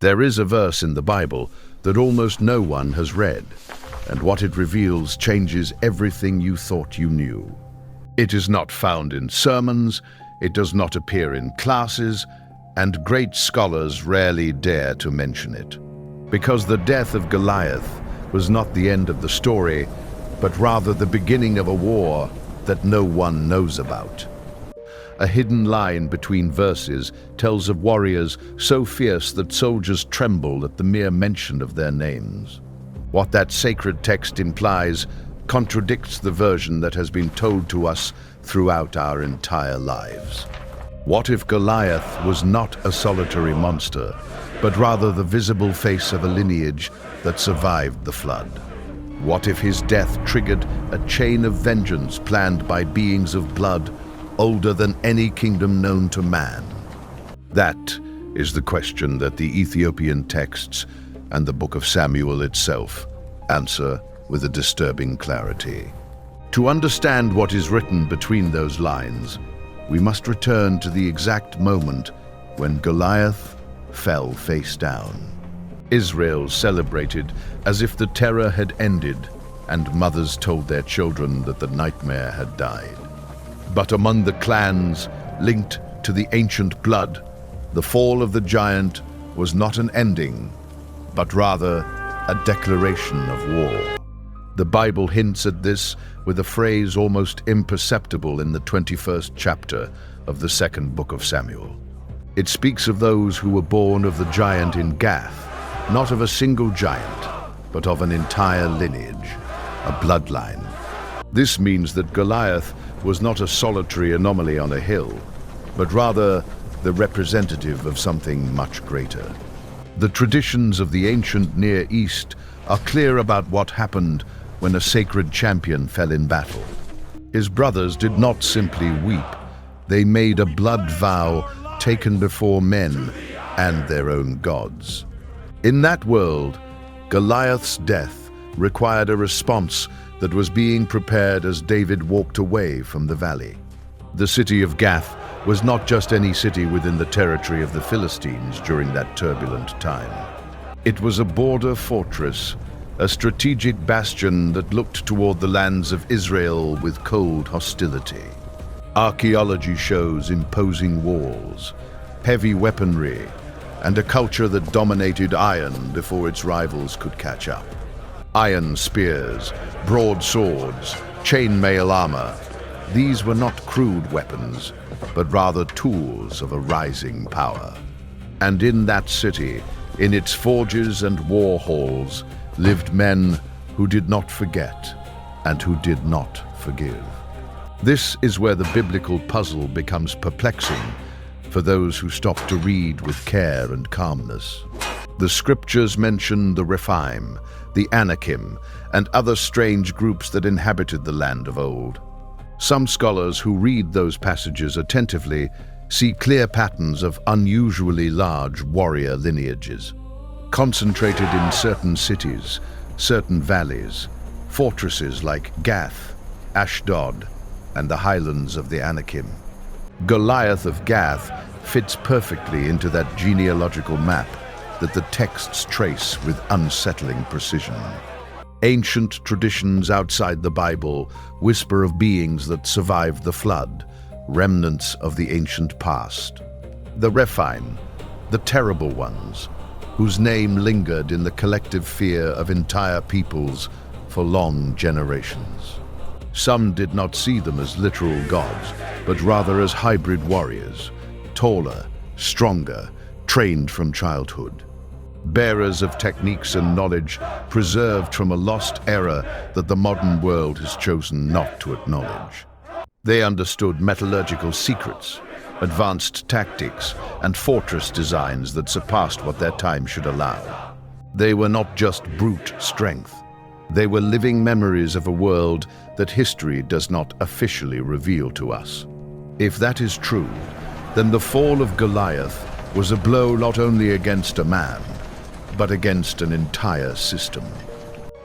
There is a verse in the Bible that almost no one has read, and what it reveals changes everything you thought you knew. It is not found in sermons, it does not appear in classes, and great scholars rarely dare to mention it. Because the death of Goliath was not the end of the story, but rather the beginning of a war that no one knows about. A hidden line between verses tells of warriors so fierce that soldiers tremble at the mere mention of their names. What that sacred text implies contradicts the version that has been told to us throughout our entire lives. What if Goliath was not a solitary monster, but rather the visible face of a lineage that survived the flood? What if his death triggered a chain of vengeance planned by beings of blood older than any kingdom known to man? That is the question that the Ethiopian texts and the Book of Samuel itself answer with a disturbing clarity. To understand what is written between those lines, we must return to the exact moment when Goliath fell face down. Israel celebrated as if the terror had ended, and mothers told their children that the nightmare had died. But among the clans linked to the ancient blood, the fall of the giant was not an ending, but rather a declaration of war. The Bible hints at this with a phrase almost imperceptible in the 21st chapter of the second book of Samuel. It speaks of those who were born of the giant in Gath, not of a single giant, but of an entire lineage, a bloodline. This means that Goliath was not a solitary anomaly on a hill, but rather the representative of something much greater. The traditions of the ancient Near East are clear about what happened when a sacred champion fell in battle. His brothers did not simply weep, they made a blood vow taken before men and their own gods. In that world, Goliath's death required a response that was being prepared as David walked away from the valley. The city of Gath was not just any city within the territory of the Philistines during that turbulent time. It was a border fortress, a strategic bastion that looked toward the lands of Israel with cold hostility. Archaeology shows imposing walls, heavy weaponry, and a culture that dominated iron before its rivals could catch up. Iron spears, broadswords, chainmail armor, these were not crude weapons, but rather tools of a rising power. And in that city, in its forges and war halls, lived men who did not forget and who did not forgive. This is where the biblical puzzle becomes perplexing for those who stop to read with care and calmness. The scriptures mention the Rephaim, the Anakim, and other strange groups that inhabited the land of old. Some scholars who read those passages attentively see clear patterns of unusually large warrior lineages, concentrated in certain cities, certain valleys, fortresses like Gath, Ashdod, and the highlands of the Anakim. Goliath of Gath fits perfectly into that genealogical map that the texts trace with unsettling precision. Ancient traditions outside the Bible whisper of beings that survived the flood, remnants of the ancient past. The Rephaim, the terrible ones, whose name lingered in the collective fear of entire peoples for long generations. Some did not see them as literal gods, but rather as hybrid warriors, taller, stronger, trained from childhood. Bearers of techniques and knowledge preserved from a lost era that the modern world has chosen not to acknowledge. They understood metallurgical secrets, advanced tactics, and fortress designs that surpassed what their time should allow. They were not just brute strength. They were living memories of a world that history does not officially reveal to us. If that is true, then the fall of Goliath was a blow not only against a man, but against an entire system.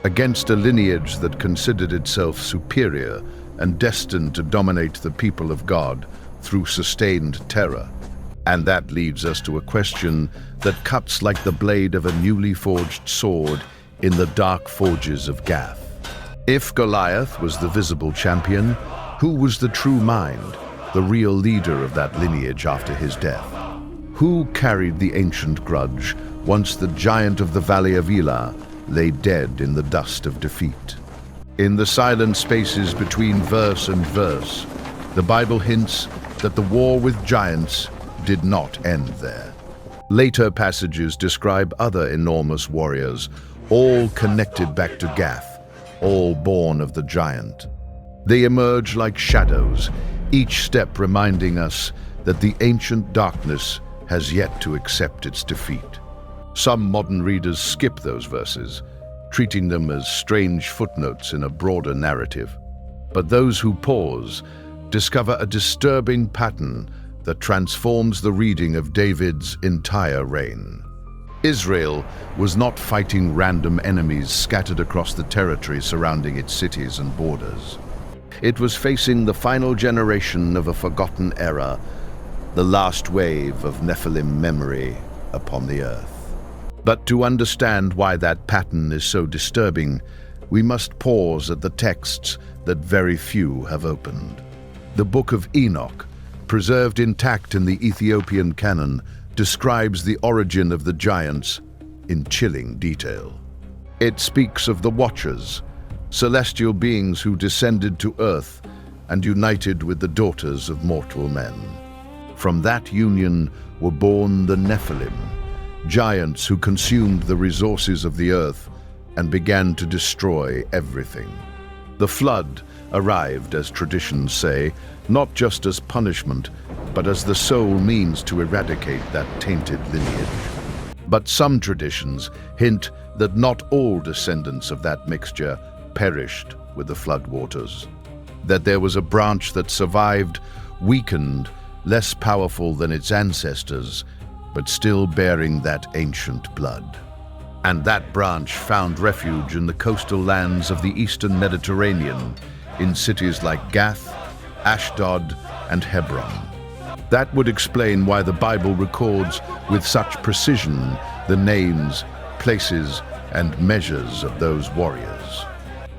Against a lineage that considered itself superior and destined to dominate the people of God through sustained terror. And that leads us to a question that cuts like the blade of a newly forged sword in the dark forges of Gath. If Goliath was the visible champion, who was the true mind, the real leader of that lineage after his death? Who carried the ancient grudge once the giant of the Valley of Elah lay dead in the dust of defeat? In the silent spaces between verse and verse, the Bible hints that the war with giants did not end there. Later passages describe other enormous warriors, all connected back to Gath, all born of the giant. They emerge like shadows, each step reminding us that the ancient darkness has yet to accept its defeat. Some modern readers skip those verses, treating them as strange footnotes in a broader narrative. But those who pause discover a disturbing pattern that transforms the reading of David's entire reign. Israel was not fighting random enemies scattered across the territory surrounding its cities and borders. It was facing the final generation of a forgotten era, the last wave of Nephilim memory upon the earth. But to understand why that pattern is so disturbing, we must pause at the texts that very few have opened. The Book of Enoch, preserved intact in the Ethiopian canon, describes the origin of the giants in chilling detail. It speaks of the Watchers, celestial beings who descended to earth and united with the daughters of mortal men. From that union were born the Nephilim, giants who consumed the resources of the earth and began to destroy everything. The flood arrived, as traditions say, not just as punishment, but as the sole means to eradicate that tainted lineage. But some traditions hint that not all descendants of that mixture perished with the floodwaters, that there was a branch that survived, weakened, less powerful than its ancestors, but still bearing that ancient blood. And that branch found refuge in the coastal lands of the eastern Mediterranean, in cities like Gath, Ashdod, and Hebron. That would explain why the Bible records with such precision the names, places, and measures of those warriors.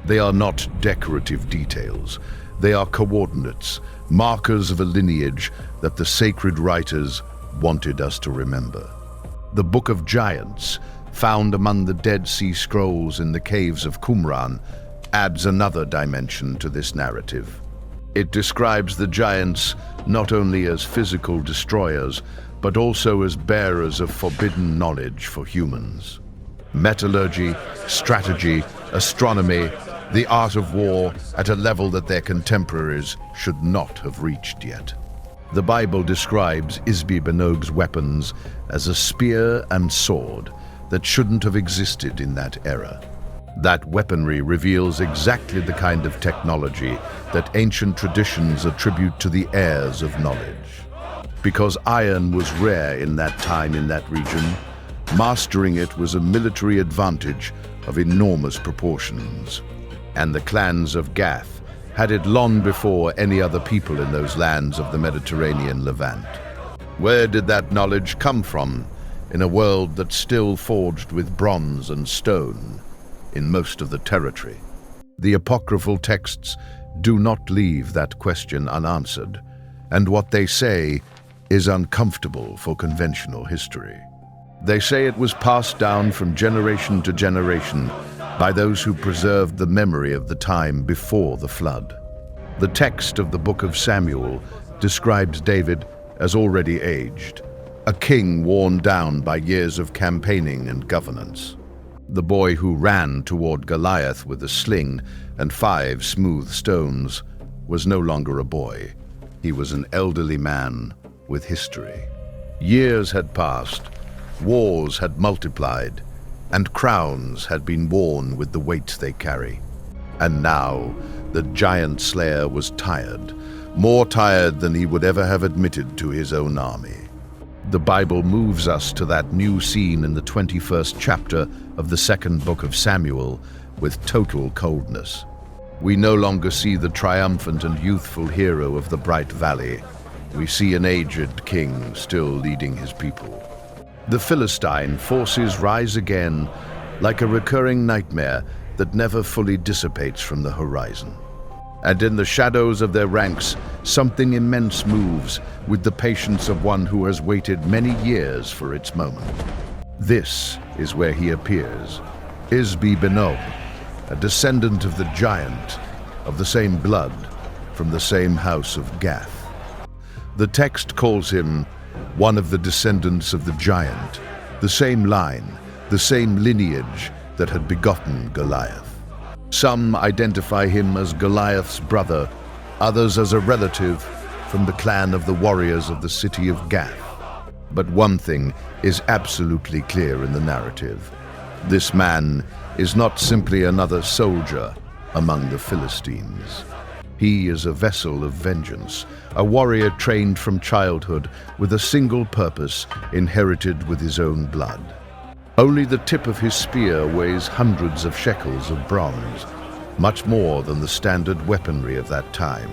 They are not decorative details. They are coordinates, markers of a lineage that the sacred writers wanted us to remember. The Book of Giants, found among the Dead Sea Scrolls in the caves of Qumran, adds another dimension to this narrative. It describes the giants not only as physical destroyers, but also as bearers of forbidden knowledge for humans. Metallurgy, strategy, astronomy, the art of war at a level that their contemporaries should not have reached yet. The Bible describes Ishbi-Benob's weapons as a spear and sword that shouldn't have existed in that era. That weaponry reveals exactly the kind of technology that ancient traditions attribute to the heirs of knowledge. Because iron was rare in that time in that region, mastering it was a military advantage of enormous proportions. And the clans of Gath had it long before any other people in those lands of the Mediterranean Levant. Where did that knowledge come from in a world that's still forged with bronze and stone in most of the territory? The apocryphal texts do not leave that question unanswered, and what they say is uncomfortable for conventional history. They say it was passed down from generation to generation by those who preserved the memory of the time before the flood. The text of the Book of Samuel describes David as already aged, a king worn down by years of campaigning and governance. The boy who ran toward Goliath with a sling and 5 smooth stones was no longer a boy. He was an elderly man with history. Years had passed, wars had multiplied, and crowns had been worn with the weight they carry. And now the giant slayer was tired, more tired than he would ever have admitted to his own army. The Bible moves us to that new scene in the 21st chapter of the 2nd book of Samuel with total coldness. We no longer see the triumphant and youthful hero of the bright valley. We see an aged king still leading his people. The Philistine forces rise again like a recurring nightmare that never fully dissipates from the horizon. And in the shadows of their ranks, something immense moves with the patience of one who has waited many years for its moment. This is where he appears, Ishbi-Benob, a descendant of the giant, of the same blood, from the same house of Gath. The text calls him one of the descendants of the giant, the same line, the same lineage that had begotten Goliath. Some identify him as Goliath's brother, others as a relative from the clan of the warriors of the city of Gath. But one thing is absolutely clear in the narrative. This man is not simply another soldier among the Philistines. He is a vessel of vengeance, a warrior trained from childhood with a single purpose inherited with his own blood. Only the tip of his spear weighs hundreds of shekels of bronze, much more than the standard weaponry of that time.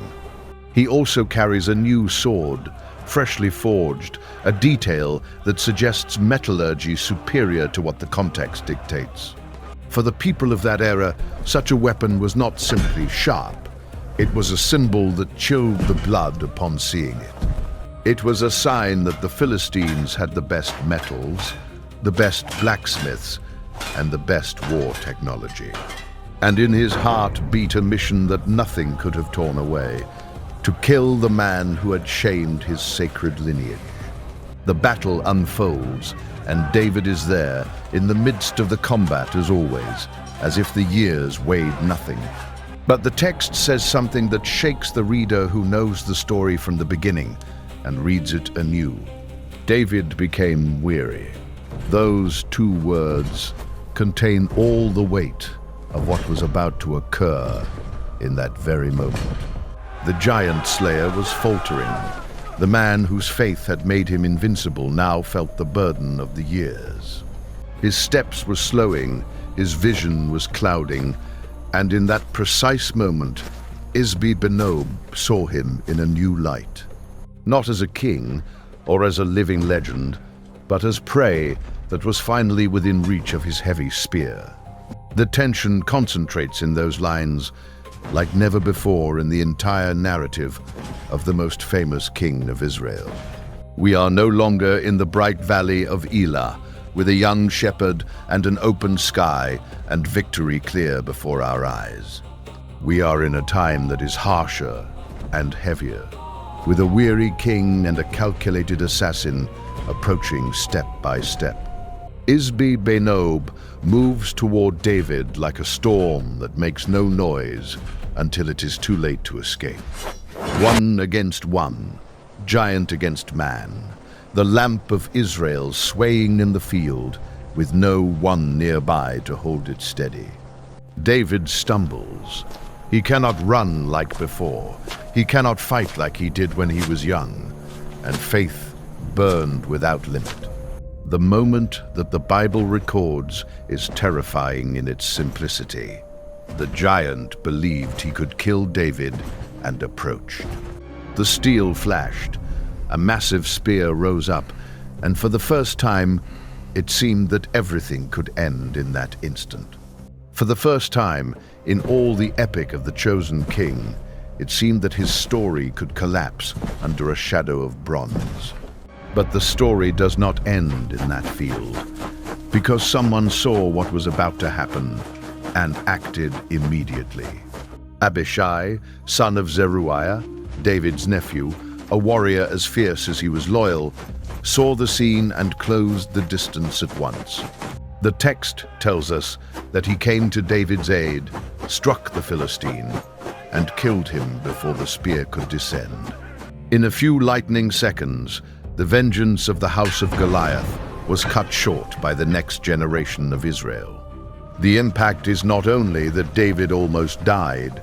He also carries a new sword, freshly forged, a detail that suggests metallurgy superior to what the context dictates. For the people of that era, such a weapon was not simply sharp. It was a symbol that chilled the blood upon seeing it. It was a sign that the Philistines had the best metals, the best blacksmiths, and the best war technology. And in his heart beat a mission that nothing could have torn away, to kill the man who had shamed his sacred lineage. The battle unfolds, and David is there, in the midst of the combat as always, as if the years weighed nothing. But the text says something that shakes the reader who knows the story from the beginning and reads it anew. David became weary. Those two words contain all the weight of what was about to occur in that very moment. The giant slayer was faltering. The man whose faith had made him invincible now felt the burden of the years. His steps were slowing, his vision was clouding, and in that precise moment, Ishbi-Benob saw him in a new light. Not as a king or as a living legend, but as prey that was finally within reach of his heavy spear. The tension concentrates in those lines like never before in the entire narrative of the most famous king of Israel. We are no longer in the bright valley of Elah, with a young shepherd and an open sky and victory clear before our eyes. We are in a time that is harsher and heavier, with a weary king and a calculated assassin approaching step by step. Ishbi-Benob moves toward David like a storm that makes no noise until it is too late to escape. One against one, giant against man, the lamp of Israel swaying in the field with no one nearby to hold it steady. David stumbles. He cannot run like before. He cannot fight like he did when he was young, and faith burned without limit. The moment that the Bible records is terrifying in its simplicity. The giant believed he could kill David and approached. The steel flashed, a massive spear rose up, and for the first time, it seemed that everything could end in that instant. For the first time, in all the epic of the chosen king, it seemed that his story could collapse under a shadow of bronze. But the story does not end in that field, because someone saw what was about to happen and acted immediately. Abishai, son of Zeruiah, David's nephew, a warrior as fierce as he was loyal, saw the scene and closed the distance at once. The text tells us that he came to David's aid, struck the Philistine, and killed him before the spear could descend. In a few lightning seconds, the vengeance of the house of Goliath was cut short by the next generation of Israel. The impact is not only that David almost died,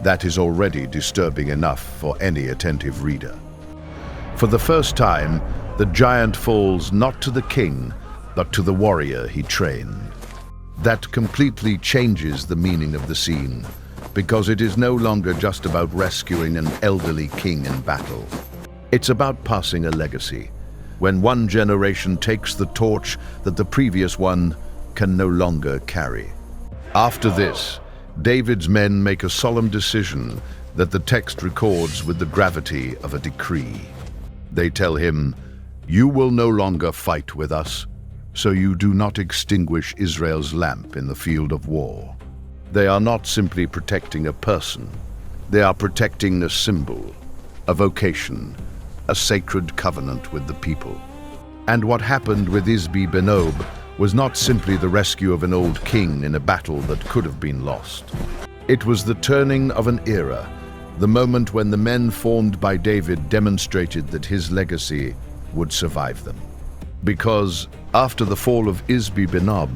that is already disturbing enough for any attentive reader. For the first time, the giant falls not to the king, but to the warrior he trained. That completely changes the meaning of the scene, because it is no longer just about rescuing an elderly king in battle. It's about passing a legacy, when one generation takes the torch that the previous one can no longer carry. After this, David's men make a solemn decision that the text records with the gravity of a decree. They tell him, "You will no longer fight with us, so you do not extinguish Israel's lamp in the field of war." They are not simply protecting a person. They are protecting a symbol, a vocation, a sacred covenant with the people. And what happened with Ishbi-Benob was not simply the rescue of an old king in a battle that could have been lost. It was the turning of an era, the moment when the men formed by David demonstrated that his legacy would survive them. Because after the fall of Ishbi-Benob,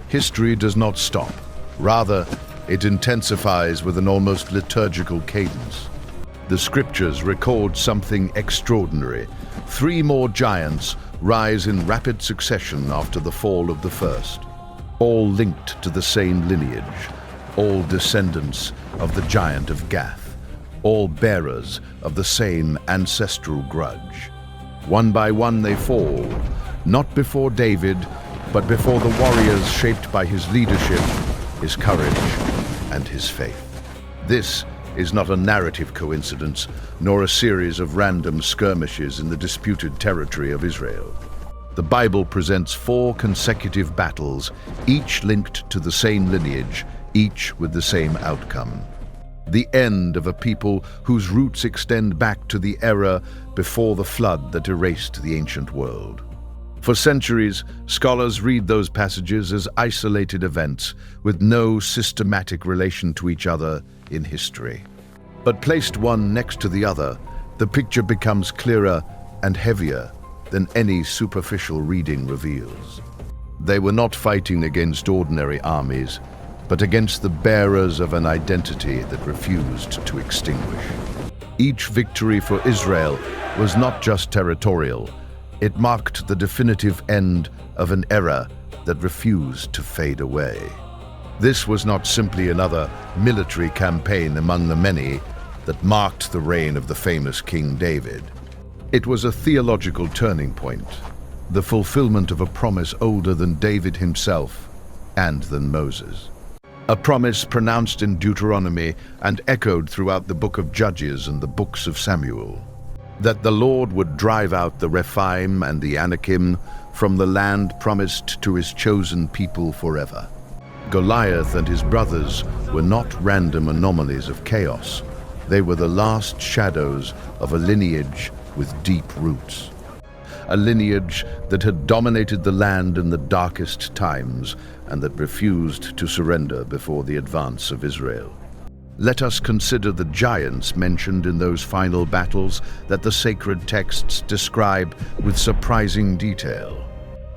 history does not stop. Rather, it intensifies with an almost liturgical cadence. The scriptures record something extraordinary. 3 more giants rise in rapid succession after the fall of the first, all linked to the same lineage, all descendants of the giant of Gath, all bearers of the same ancestral grudge. One by one they fall, not before David, but before the warriors shaped by his leadership, his courage, and his faith. This is not a narrative coincidence, nor a series of random skirmishes in the disputed territory of Israel. The Bible presents 4 consecutive battles, each linked to the same lineage, each with the same outcome. The end of a people whose roots extend back to the era before the flood that erased the ancient world. For centuries, scholars read those passages as isolated events with no systematic relation to each other in history. But placed one next to the other, the picture becomes clearer and heavier than any superficial reading reveals. They were not fighting against ordinary armies, but against the bearers of an identity that refused to extinguish. Each victory for Israel was not just territorial, it marked the definitive end of an era that refused to fade away. This was not simply another military campaign among the many that marked the reign of the famous King David. It was a theological turning point, the fulfillment of a promise older than David himself and than Moses. A promise pronounced in Deuteronomy and echoed throughout the Book of Judges and the books of Samuel, that the Lord would drive out the Rephaim and the Anakim from the land promised to his chosen people forever. Goliath and his brothers were not random anomalies of chaos. They were the last shadows of a lineage with deep roots. A lineage that had dominated the land in the darkest times and that refused to surrender before the advance of Israel. Let us consider the giants mentioned in those final battles that the sacred texts describe with surprising detail.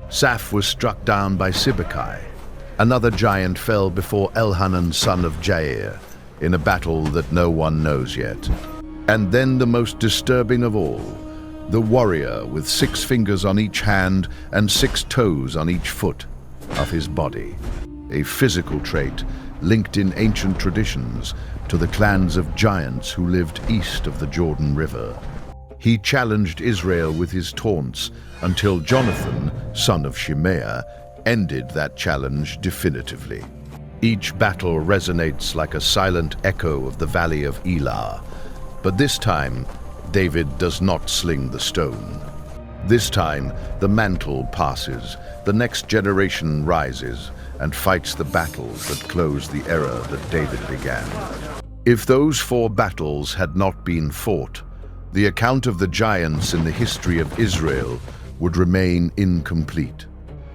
Saph was struck down by Sibbecai. Another giant fell before Elhanan, son of Jair, in a battle that no one knows yet. And then the most disturbing of all, the warrior with 6 fingers on each hand and 6 toes on each foot of his body, a physical trait linked in ancient traditions to the clans of giants who lived east of the Jordan River. He challenged Israel with his taunts until Jonathan, son of Shimeah, ended that challenge definitively. Each battle resonates like a silent echo of the Valley of Elah, but this time, David does not sling the stone. This time, the mantle passes, the next generation rises, and fights the battles that close the era that David began. If those 4 battles had not been fought, the account of the giants in the history of Israel would remain incomplete.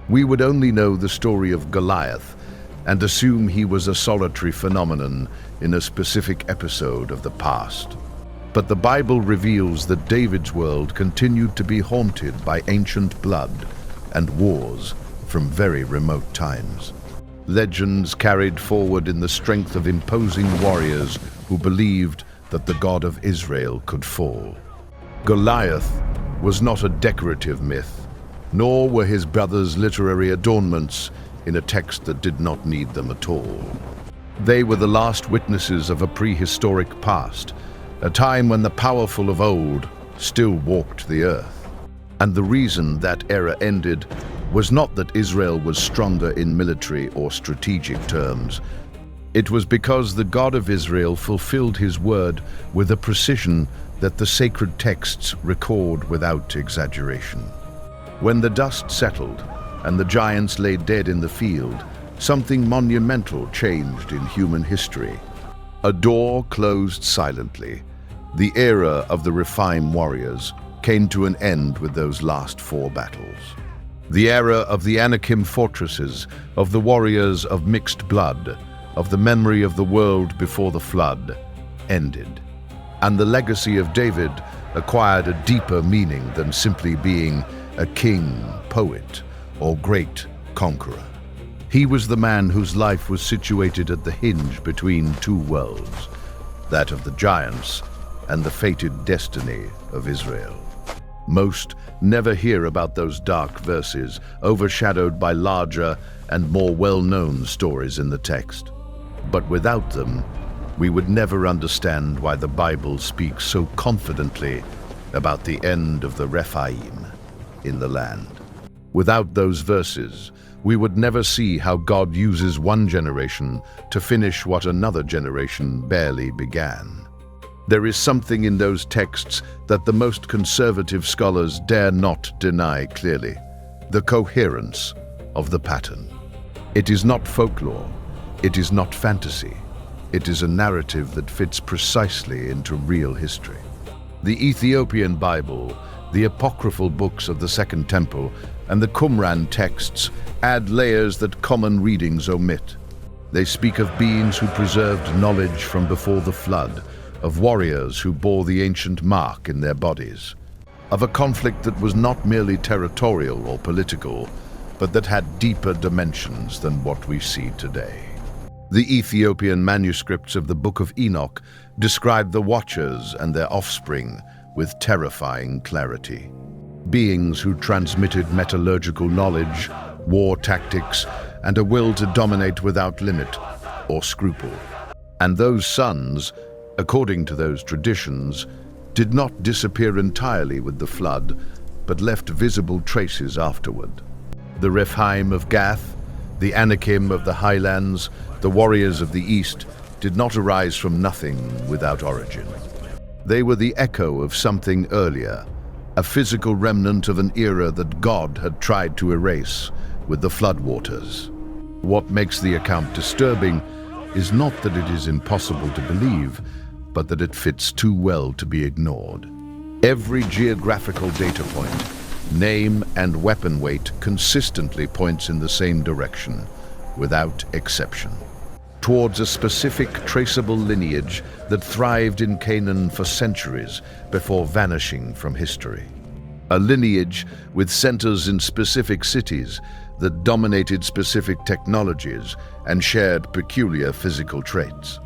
We would only know the story of Goliath and assume he was a solitary phenomenon in a specific episode of the past. But the Bible reveals that David's world continued to be haunted by ancient blood and wars from very remote times. Legends carried forward in the strength of imposing warriors who believed that the God of Israel could fall. Goliath was not a decorative myth, nor were his brothers literary adornments in a text that did not need them at all. They were the last witnesses of a prehistoric past, a time when the powerful of old still walked the earth. And the reason that era ended was not that Israel was stronger in military or strategic terms. It was because the God of Israel fulfilled his word with a precision that the sacred texts record without exaggeration. When the dust settled and the giants lay dead in the field, something monumental changed in human history. A door closed silently. The era of the Rephaim warriors came to an end with those last 4 battles. The era of the Anakim fortresses, of the warriors of mixed blood, of the memory of the world before the flood, ended. And the legacy of David acquired a deeper meaning than simply being a king, poet, or great conqueror. He was the man whose life was situated at the hinge between 2 worlds, that of the giants and the fated destiny of Israel. Most never hear about those dark verses, overshadowed by larger and more well-known stories in the text. But without them, we would never understand why the Bible speaks so confidently about the end of the Rephaim in the land. Without those verses, we would never see how God uses one generation to finish what another generation barely began. There is something in those texts that the most conservative scholars dare not deny clearly: the coherence of the pattern. It is not folklore, it is not fantasy, it is a narrative that fits precisely into real history. The Ethiopian Bible, the apocryphal books of the Second Temple, and the Qumran texts add layers that common readings omit. They speak of beings who preserved knowledge from before the flood, of warriors who bore the ancient mark in their bodies, of a conflict that was not merely territorial or political, but that had deeper dimensions than what we see today. The Ethiopian manuscripts of the Book of Enoch describe the Watchers and their offspring with terrifying clarity. Beings who transmitted metallurgical knowledge, war tactics, and a will to dominate without limit or scruple. And those sons, according to those traditions, did not disappear entirely with the flood, but left visible traces afterward. The Rephaim of Gath, the Anakim of the highlands, the warriors of the east, did not arise from nothing without origin. They were the echo of something earlier, a physical remnant of an era that God had tried to erase with the floodwaters. What makes the account disturbing is not that it is impossible to believe, but that it fits too well to be ignored. Every geographical data point, name and weapon weight consistently points in the same direction, without exception, towards a specific traceable lineage that thrived in Canaan for centuries before vanishing from history. A lineage with centers in specific cities that dominated specific technologies and shared peculiar physical traits.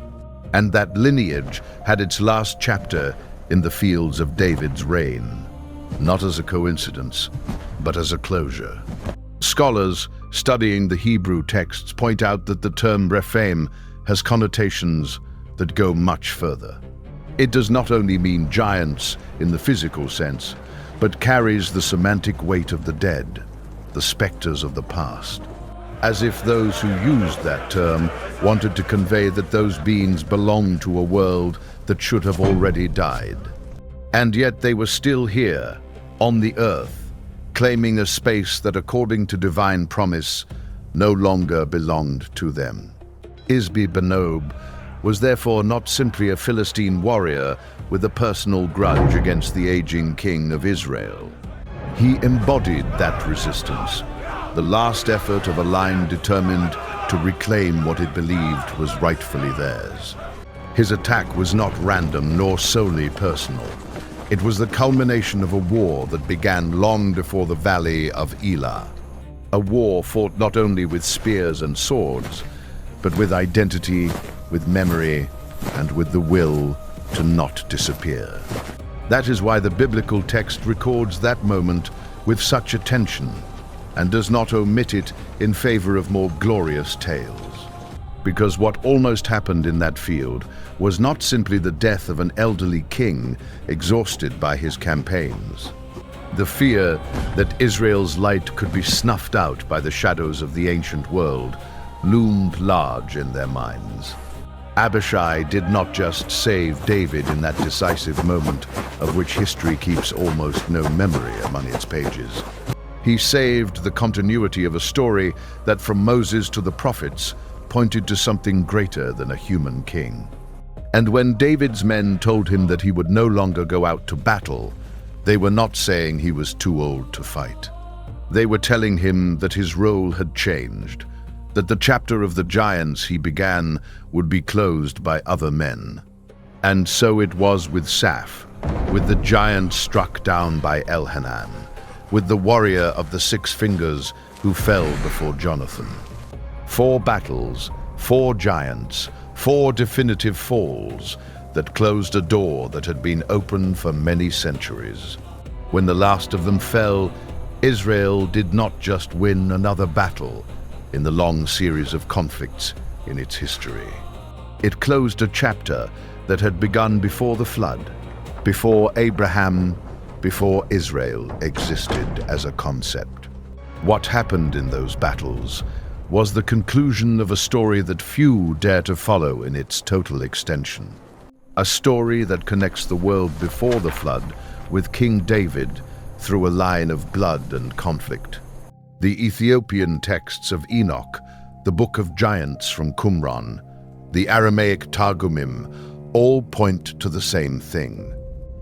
And that lineage had its last chapter in the fields of David's reign, not as a coincidence, but as a closure. Scholars studying the Hebrew texts point out that the term Rephaim has connotations that go much further. It does not only mean giants in the physical sense, but carries the semantic weight of the dead, the specters of the past, as if those who used that term wanted to convey that those beings belonged to a world that should have already died. And yet they were still here, on the earth, claiming a space that, according to divine promise, no longer belonged to them. Ishbi-Benob was therefore not simply a Philistine warrior with a personal grudge against the aging king of Israel. He embodied that resistance, the last effort of a line determined to reclaim what it believed was rightfully theirs. His attack was not random nor solely personal. It was the culmination of a war that began long before the Valley of Elah. A war fought not only with spears and swords, but with identity, with memory, and with the will to not disappear. That is why the biblical text records that moment with such attention and does not omit it in favor of more glorious tales. because what almost happened in that field was not simply the death of an elderly king exhausted by his campaigns. The fear that Israel's light could be snuffed out by the shadows of the ancient world loomed large in their minds. Abishai did not just save David in that decisive moment of which history keeps almost no memory among its pages. He saved the continuity of a story that from Moses to the prophets pointed to something greater than a human king. And when David's men told him that he would no longer go out to battle, they were not saying he was too old to fight. They were telling him that his role had changed, that the chapter of the giants he began would be closed by other men. And so it was with Saph, with the giant struck down by Elhanan, with the warrior of the 6 fingers who fell before Jonathan. 4 battles, 4 giants, 4 definitive falls that closed a door that had been open for many centuries. When the last of them fell, Israel did not just win another battle in the long series of conflicts in its history. It closed a chapter that had begun before the flood, before Abraham, before Israel existed as a concept. What happened in those battles was the conclusion of a story that few dare to follow in its total extension. A story that connects the world before the flood with King David through a line of blood and conflict. The Ethiopian texts of Enoch, the Book of Giants from Qumran, the Aramaic Targumim, all point to the same thing.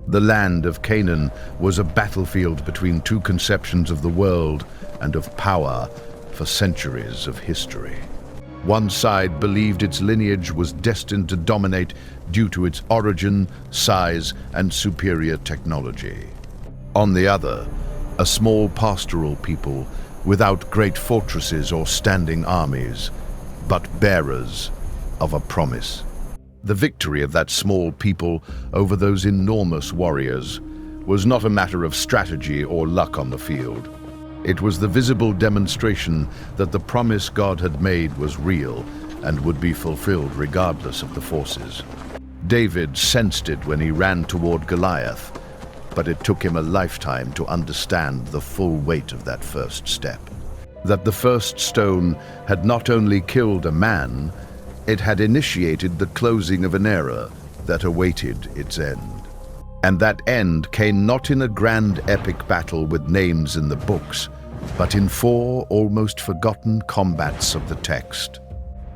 The land of Canaan was a battlefield between 2 conceptions of the world and of power for centuries of history. One side believed its lineage was destined to dominate due to its origin, size, and superior technology. On the other, a small pastoral people without great fortresses or standing armies, but bearers of a promise. The victory of that small people over those enormous warriors was not a matter of strategy or luck on the field. It was the visible demonstration that the promise God had made was real and would be fulfilled regardless of the forces. David sensed it when he ran toward Goliath, but it took him a lifetime to understand the full weight of that first step. That the first stone had not only killed a man, it had initiated the closing of an era that awaited its end. And that end came not in a grand epic battle with names in the books, but in 4 almost forgotten combats of the text.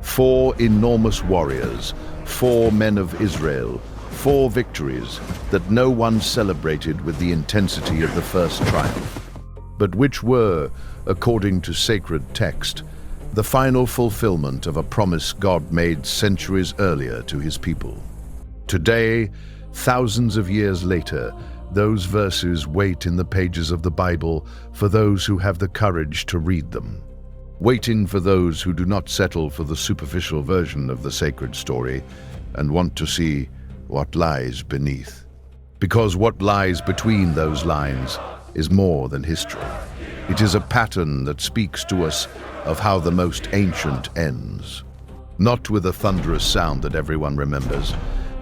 4 enormous warriors, 4 men of Israel, 4 victories that no one celebrated with the intensity of the first triumph, but which were, according to sacred text, the final fulfillment of a promise God made centuries earlier to his people. Today, thousands of years later, those verses wait in the pages of the Bible for those who have the courage to read them, waiting for those who do not settle for the superficial version of the sacred story and want to see what lies beneath. Because what lies between those lines is more than history. It is a pattern that speaks to us of how the most ancient ends. Not with a thunderous sound that everyone remembers,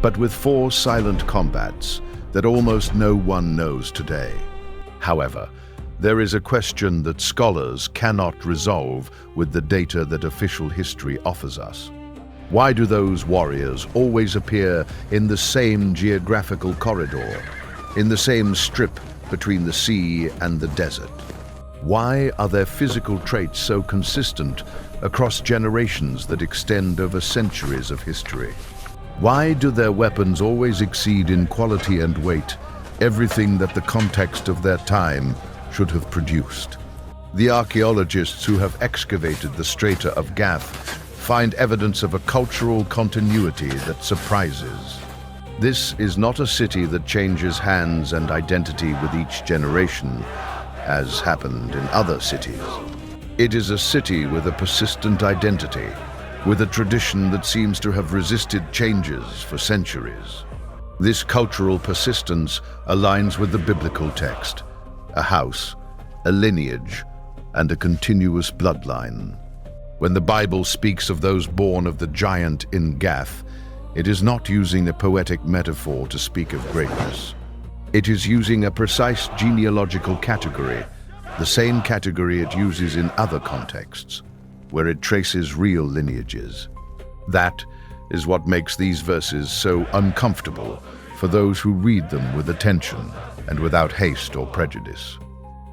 but with 4 silent combats that almost no one knows today. However, there is a question that scholars cannot resolve with the data that official history offers us. Why do those warriors always appear in the same geographical corridor, in the same strip between the sea and the desert? Why are their physical traits so consistent across generations that extend over centuries of history? Why do their weapons always exceed in quality and weight everything that the context of their time should have produced? The archaeologists who have excavated the strata of Gath find evidence of a cultural continuity that surprises. This is not a city that changes hands and identity with each generation, as happened in other cities. It is a city with a persistent identity, with a tradition that seems to have resisted changes for centuries. This cultural persistence aligns with the biblical text, a house, a lineage, and a continuous bloodline. When the Bible speaks of those born of the giant in Gath, it is not using a poetic metaphor to speak of greatness. It is using a precise genealogical category, the same category it uses in other contexts, where it traces real lineages. That is what makes these verses so uncomfortable for those who read them with attention and without haste or prejudice.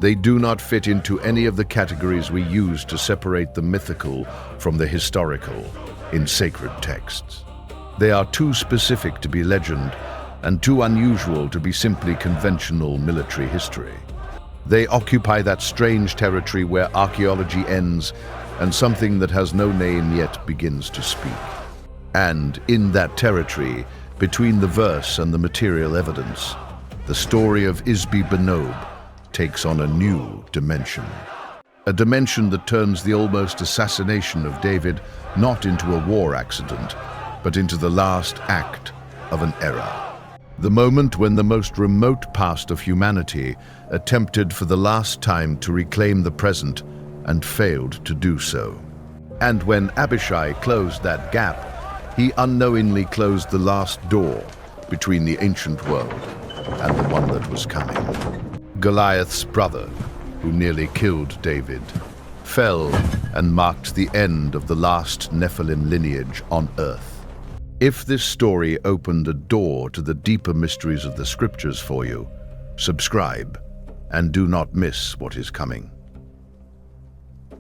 They do not fit into any of the categories we use to separate the mythical from the historical in sacred texts. They are too specific to be legend and too unusual to be simply conventional military history. They occupy that strange territory where archaeology ends and something that has no name yet begins to speak. And in that territory, between the verse and the material evidence, the story of Ishbi-Benob takes on a new dimension. A dimension that turns the almost assassination of David not into a war accident, but into the last act of an era. The moment when the most remote past of humanity attempted for the last time to reclaim the present and failed to do so. And when Abishai closed that gap, he unknowingly closed the last door between the ancient world and the one that was coming. Goliath's brother, who nearly killed David, fell and marked the end of the last Nephilim lineage on earth. If this story opened a door to the deeper mysteries of the scriptures for you, subscribe and do not miss what is coming.